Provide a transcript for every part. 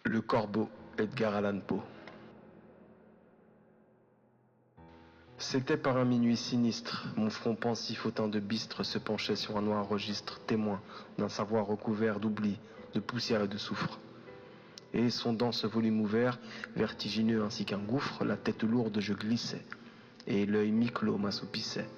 Le Corbeau, Edgar Allan Poe. C'était par un minuit sinistre, mon front pensif au teint de bistre se penchait sur un noir registre, témoin d'un savoir recouvert d'oubli, de poussière et de soufre. Et sondant ce volume ouvert, vertigineux ainsi qu'un gouffre, la tête lourde je glissais, et l'œil mi-clos m'assoupissait.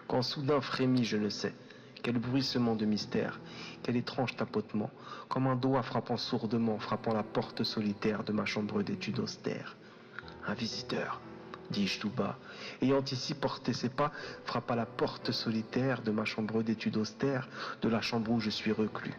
Quand soudain frémit je ne sais, quel bruissement de mystère, quel étrange tapotement, comme un doigt frappant sourdement, frappant la porte solitaire de ma chambre d'études austère. Un visiteur, dis-je tout bas, ayant ici porté ses pas, frappa la porte solitaire de ma chambre d'études austère, de la chambre où je suis reclus.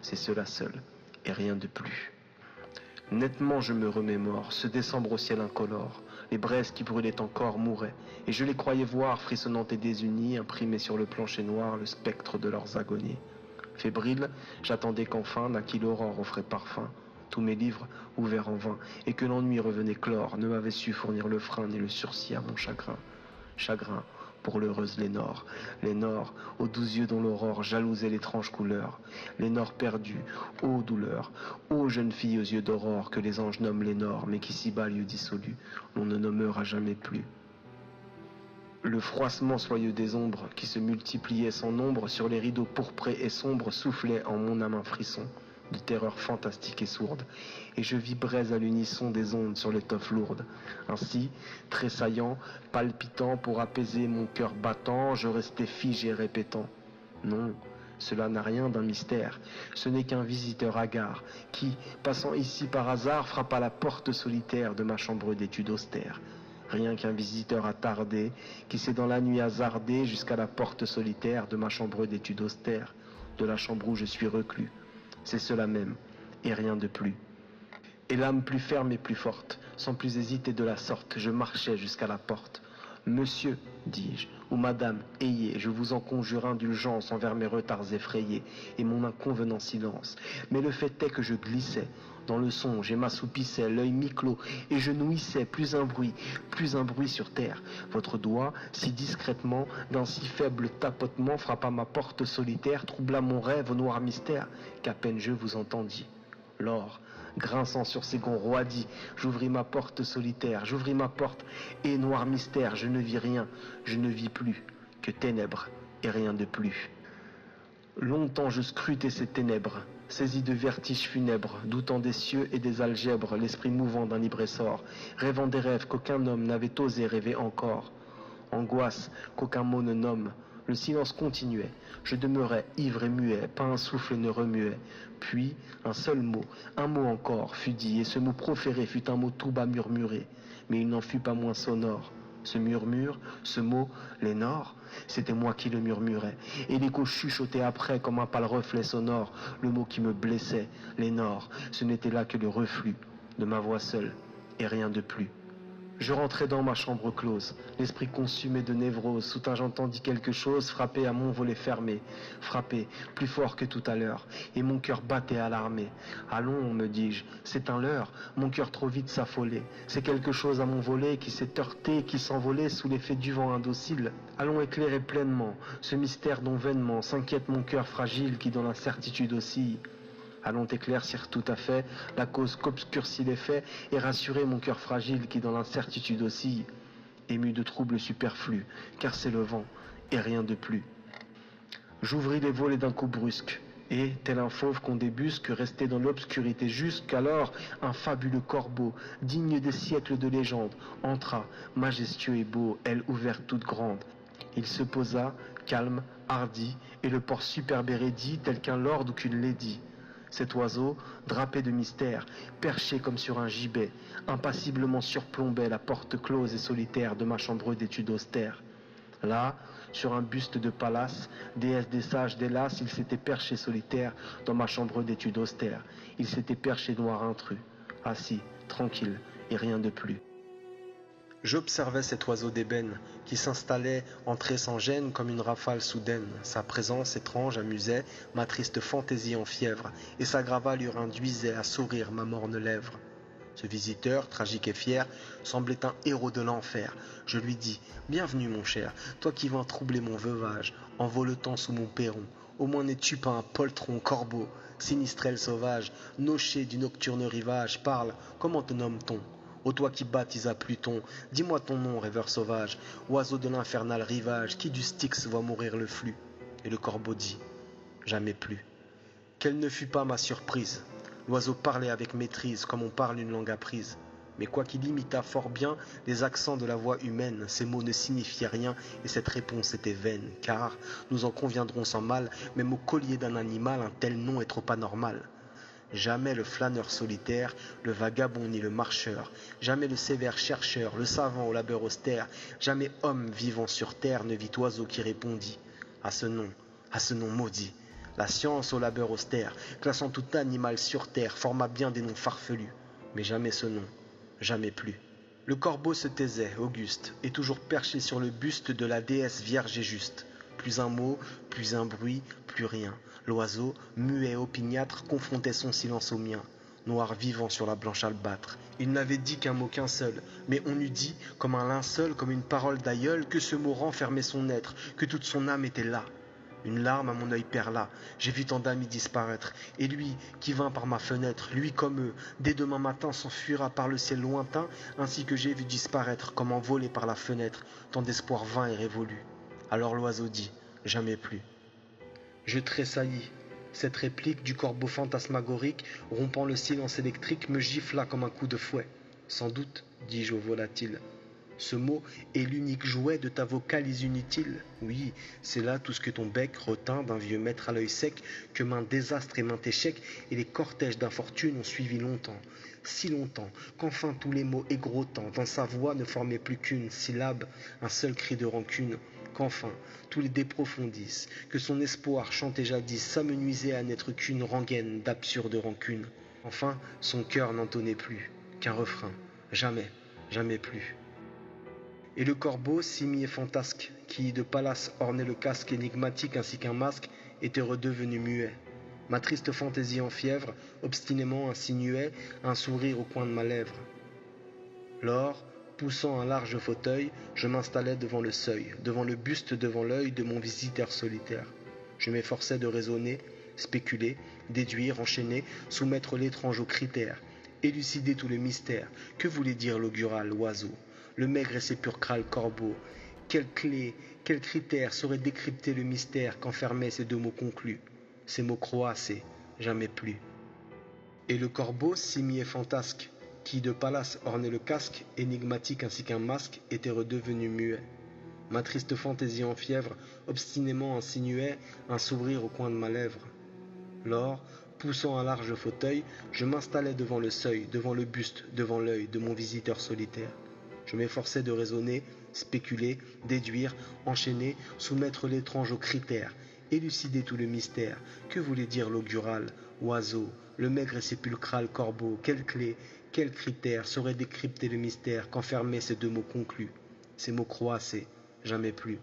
C'est cela seul, et rien de plus. Nettement je me remémore ce décembre au ciel incolore. Les braises qui brûlaient encore mouraient, et je les croyais voir, frissonnantes et désunies, imprimer sur le plancher noir le spectre de leurs agonies. Fébrile, j'attendais qu'enfin naquît l'aurore au frais parfum. Tous mes livres, ouverts en vain, et que l'ennui revenait clore, ne m'avaient su fournir le frein ni le sursis à mon chagrin. Chagrin pour l'heureuse Lénore, Lénore, aux 12 yeux dont l'aurore jalousait l'étrange couleur. Lénore perdue, ô douleur, ô jeune fille aux yeux d'aurore que les anges nomment Lénore, mais qu'ici-bas, lieu dissolu, l'on ne nommera jamais plus. Le froissement soyeux des ombres, qui se multipliaient sans nombre sur les rideaux pourprés et sombres, soufflait en mon âme un frisson de terreur fantastique et sourde, et je vibrais à l'unisson des ondes sur l'étoffe lourde. Ainsi, tressaillant, palpitant pour apaiser mon cœur battant, je restais figé répétant « Non, cela n'a rien d'un mystère, ce n'est qu'un visiteur hagard qui, passant ici par hasard, frappa la porte solitaire de ma chambre d'études austère. Rien qu'un visiteur attardé qui s'est dans la nuit hasardé jusqu'à la porte solitaire de ma chambre d'études austère, de la chambre où je suis reclus. C'est cela même, et rien de plus. » Et l'âme plus ferme et plus forte, sans plus hésiter de la sorte, je marchais jusqu'à la porte. « Monsieur, dis-je, ou madame, ayez, je vous en conjure, indulgence envers mes retards effrayés et mon inconvenant silence. Mais le fait est que je glissais dans le songe et m'assoupissais, l'œil mi-clos, et je nouissais plus un bruit sur terre. Votre doigt, si discrètement, d'un si faible tapotement, frappa ma porte solitaire, troubla mon rêve au noir mystère, qu'à peine je vous entendis. L'or, grinçant sur ses gonds roidis, j'ouvris ma porte solitaire, j'ouvris ma porte, et noir mystère, je ne vis rien, je ne vis plus, que ténèbres et rien de plus. Longtemps je scrutais ces ténèbres, saisi de vertiges funèbres, doutant des cieux et des algèbres, l'esprit mouvant d'un libre essor, rêvant des rêves qu'aucun homme n'avait osé rêver encore. Angoisse qu'aucun mot ne nomme, le silence continuait, je demeurais ivre et muet, pas un souffle ne remuait. Puis un seul mot, un mot encore, fut dit, et ce mot proféré fut un mot tout bas murmuré, mais il n'en fut pas moins sonore. Ce murmure, ce mot, Lénore, c'était moi qui le murmurais, et l'écho chuchotait après comme un pâle reflet sonore, le mot qui me blessait, Lénore, ce n'était là que le reflux de ma voix seule, et rien de plus. Je rentrai dans ma chambre close, l'esprit consumé de névrose, soudain j'entendis quelque chose frapper à mon volet fermé, frapper plus fort que tout à l'heure, et mon cœur battait alarmé. Allons, me dis-je, c'est un leurre, mon cœur trop vite s'affolait, c'est quelque chose à mon volet qui s'est heurté, qui s'envolait sous l'effet du vent indocile. Allons éclairer pleinement ce mystère dont vainement s'inquiète mon cœur fragile qui dans l'incertitude oscille. Allons éclaircir tout à fait la cause qu'obscurcit les faits et rassurer mon cœur fragile qui dans l'incertitude oscille, ému de troubles superflus, car c'est le vent et rien de plus. J'ouvris les volets d'un coup brusque, et, tel un fauve qu'on débusque, resté dans l'obscurité jusqu'alors, un fabuleux corbeau, digne des siècles de légende, entra, majestueux et beau, aile ouverte toute grande. Il se posa, calme, hardi, et le port superbe et raidi, tel qu'un lord ou qu'une lady. Cet oiseau, drapé de mystère, perché comme sur un gibet, impassiblement surplombait la porte close et solitaire de ma chambre d'études austère. Là, sur un buste de Pallas, déesse des sages d'Hélas, il s'était perché solitaire dans ma chambre d'études austère. Il s'était perché noir intrus, assis, tranquille, et rien de plus. J'observais cet oiseau d'ébène qui s'installait, entré sans gêne comme une rafale soudaine. Sa présence étrange amusait ma triste fantaisie en fièvre, et sa gravalure induisait à sourire ma morne lèvre. Ce visiteur, tragique et fier, semblait un héros de l'enfer. Je lui dis « Bienvenue mon cher, toi qui viens troubler mon veuvage, en voletant sous mon perron. Au moins n'es-tu pas un poltron corbeau ?» Sinistrelle sauvage, noché du nocturne rivage, parle, comment te nomme-t-on? Ô toi qui baptises à Pluton, dis-moi ton nom, rêveur sauvage, oiseau de l'infernal rivage, qui du Styx voit mourir le flux. Et le corbeau dit, jamais plus. Quelle ne fut pas ma surprise. L'oiseau parlait avec maîtrise, comme on parle une langue apprise. Mais quoiqu'il imitât fort bien les accents de la voix humaine, ces mots ne signifiaient rien et cette réponse était vaine, car, nous en conviendrons sans mal, même au collier d'un animal, un tel nom est trop anormal. Jamais le flâneur solitaire, le vagabond ni le marcheur, jamais le sévère chercheur, le savant au labeur austère, jamais homme vivant sur terre ne vit oiseau qui répondit à ce nom maudit. La science au labeur austère, classant tout animal sur terre, forma bien des noms farfelus, mais jamais ce nom, jamais plus. Le corbeau se taisait, auguste, et toujours perché sur le buste de la déesse vierge et juste. Plus un mot, plus un bruit, plus rien. L'oiseau, muet opiniâtre, confrontait son silence au mien, noir vivant sur la blanche albâtre. Il n'avait dit qu'un mot qu'un seul, mais on eût dit, comme un linceul, comme une parole d'aïeul, que ce mot renfermait son être, que toute son âme était là. Une larme à mon œil perla, j'ai vu tant d'amis disparaître, et lui, qui vint par ma fenêtre, lui comme eux, dès demain matin s'enfuira par le ciel lointain, ainsi que j'ai vu disparaître, comme envolé par la fenêtre, tant d'espoir vain et révolu. Alors l'oiseau dit, jamais plus. Je tressaillis. Cette réplique du corbeau fantasmagorique, rompant le silence électrique, me gifla comme un coup de fouet. Sans doute, dis-je au volatile. Ce mot est l'unique jouet de ta vocalise inutile. Oui, c'est là tout ce que ton bec retint d'un vieux maître à l'œil sec, que maint désastre et maint échec, et les cortèges d'infortune ont suivi longtemps. Si longtemps, qu'enfin tous les mots égrottants dans sa voix ne formaient plus qu'une syllabe, un seul cri de rancune. Qu'enfin, tous les déprofondissent, que son espoir chanté jadis s'amenuisait à n'être qu'une rengaine d'absurde rancune. Enfin, son cœur n'entonnait plus qu'un refrain. Jamais, jamais plus. Et le corbeau, simier fantasque, qui de palace ornait le casque énigmatique ainsi qu'un masque, était redevenu muet. Ma triste fantaisie en fièvre, obstinément insinuait un sourire au coin de ma lèvre. Lors, poussant un large fauteuil, je m'installai devant le seuil, devant le buste, devant l'œil de mon visiteur solitaire. Je m'efforçais de raisonner, spéculer, déduire, enchaîner, soumettre l'étrange aux critères, élucider tout le mystère. Que voulait dire l'augural oiseau, le maigre et sépulcral corbeau? Quelle clé, quel critère saurait décrypter le mystère qu'enfermaient ces deux mots conclus, ces mots croassés, jamais plus? Et le corbeau, simier fantasque, qui de palace ornait le casque, énigmatique ainsi qu'un masque, était redevenu muet. Ma triste fantaisie en fièvre, obstinément insinuait un sourire au coin de ma lèvre. Lors, poussant un large fauteuil, je m'installai devant le seuil, devant le buste, devant l'œil de mon visiteur solitaire. Je m'efforçais de raisonner, spéculer, déduire, enchaîner, soumettre l'étrange aux critères, élucider tout le mystère. Que voulait dire l'augural oiseau, le maigre et sépulcral corbeau? Quelle clé, quel critère saurait décrypter le mystère qu'enfermaient ces deux mots conclus, ces mots croassés, jamais plus?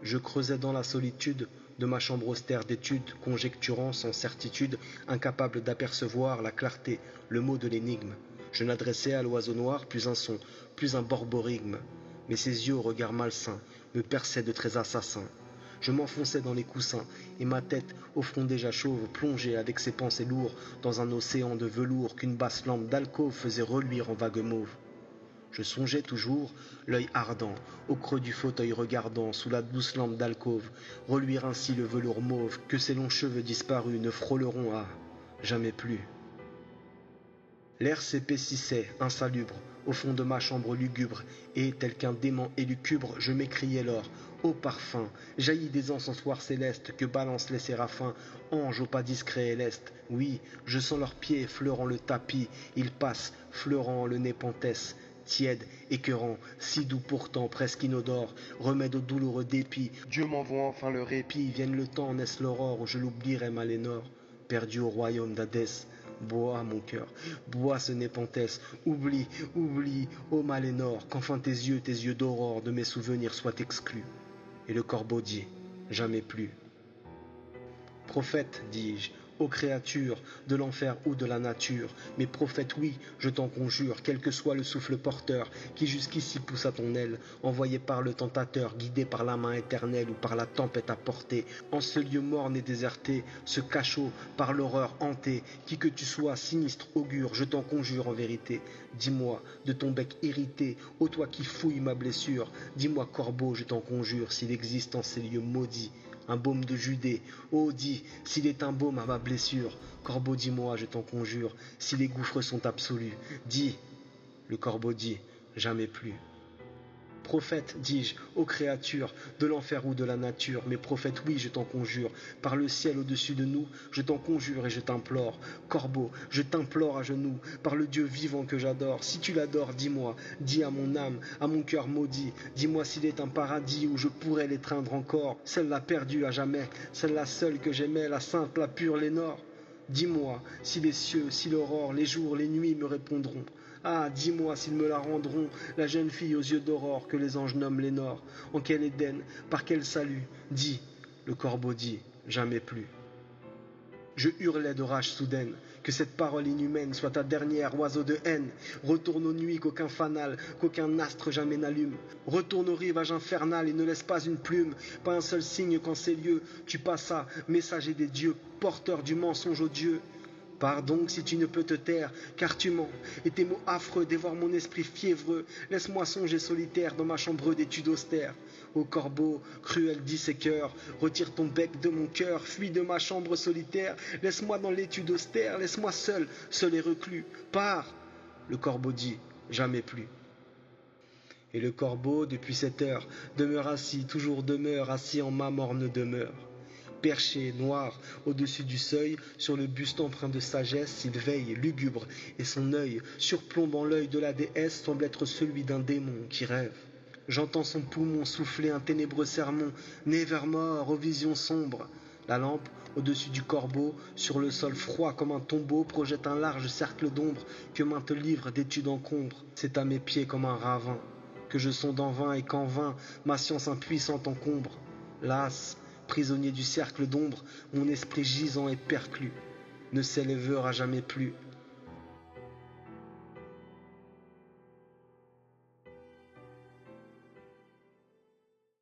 Je creusais dans la solitude de ma chambre austère d'étude, conjecturant sans certitude, incapable d'apercevoir la clarté, le mot de l'énigme. Je n'adressais à l'oiseau noir plus un son, plus un borborigme, mais ses yeux au regard malsain me perçaient de traits assassins. Je m'enfonçais dans les coussins, et ma tête, au front déjà chauve, plongeait avec ses pensées lourdes dans un océan de velours qu'une basse lampe d'alcôve faisait reluire en vague mauve. Je songeais toujours, l'œil ardent, au creux du fauteuil regardant, sous la douce lampe d'alcôve, reluire ainsi le velours mauve, que ces longs cheveux disparus ne frôleront à jamais plus. L'air s'épaississait, insalubre, au fond de ma chambre lugubre, et, tel qu'un dément élucubre, je m'écriai lors, ô parfum, jaillit des encensoirs célestes que balancent les séraphins, anges au pas discret et leste. Oui, je sens leurs pieds effleurant le tapis, ils passent, fleurant le népenthes, tiède, écœurant, si doux pourtant, presque inodore, remède au douloureux dépit. Dieu m'envoie enfin le répit, vienne le temps, naisse l'aurore, où je l'oublierai Malénor, perdu au royaume d'Hadès. Bois, mon cœur, bois ce népenthes, oublie, oublie, ô Malénor, qu'enfin tes yeux d'aurore de mes souvenirs soient exclus. Et le corbeau dit, jamais plus. Prophète, dis-je, ô créatures de l'enfer ou de la nature, mes prophètes, oui, je t'en conjure, quel que soit le souffle porteur qui jusqu'ici pousse à ton aile, envoyé par le tentateur, guidé par la main éternelle ou par la tempête à portée, en ce lieu morne et déserté, ce cachot par l'horreur hanté, qui que tu sois, sinistre augure, je t'en conjure en vérité. Dis-moi, de ton bec irrité, ô toi qui fouilles ma blessure, dis-moi, corbeau, je t'en conjure, s'il existe en ces lieux maudits un baume de Judée. Oh, dis, s'il est un baume à ma blessure, corbeau, dis-moi, je t'en conjure, si les gouffres sont absolus. Dis, le corbeau dit, jamais plus. Prophète, dis-je, ô créatures, de l'enfer ou de la nature, mes prophètes, oui, je t'en conjure, par le ciel au-dessus de nous, je t'en conjure et je t'implore. Corbeau, je t'implore à genoux, par le Dieu vivant que j'adore. Si tu l'adores, dis-moi, dis à mon âme, à mon cœur maudit, dis-moi s'il est un paradis où je pourrais l'étreindre encore, celle-là perdue à jamais, celle-là seule que j'aimais, la sainte, la pure, Lénore. Dis-moi si les cieux, si l'aurore, les jours, les nuits me répondront. Ah, dis-moi s'ils me la rendront, la jeune fille aux yeux d'aurore que les anges nomment Lénore. En quel Éden, par quel salut? Dis, le corbeau dit, jamais plus. Je hurlais de rage soudaine, que cette parole inhumaine soit ta dernière, oiseau de haine. Retourne aux nuits qu'aucun fanal, qu'aucun astre jamais n'allume. Retourne au rivage infernal et ne laisse pas une plume, pas un seul signe qu'en ces lieux tu passas, messager des dieux, porteur du mensonge odieux. Pars donc si tu ne peux te taire, car tu mens, et tes mots affreux dévorent mon esprit fiévreux. Laisse-moi songer solitaire dans ma chambre d'étude austère. Ô corbeau, cruel disséqueur, retire ton bec de mon cœur, fuis de ma chambre solitaire, laisse-moi dans l'étude austère, laisse-moi seul, seul et reclus. Pars, le corbeau dit, jamais plus. Et le corbeau, depuis cette heure, demeure assis, toujours demeure assis en ma morne demeure. Perché, noir, au-dessus du seuil, sur le buste empreint de sagesse, il veille, lugubre, et son œil, surplombant l'œil de la déesse, semble être celui d'un démon qui rêve. J'entends son poumon souffler un ténébreux sermon, Nevermore, aux visions sombres. La lampe, au-dessus du corbeau, sur le sol froid comme un tombeau, projette un large cercle d'ombre que maintes livres d'études encombrent. C'est à mes pieds comme un ravin, que je sonde en vain et qu'en vain ma science impuissante encombre. Las, prisonnier du cercle d'ombre, mon esprit gisant et perclus ne s'élèvera jamais plus.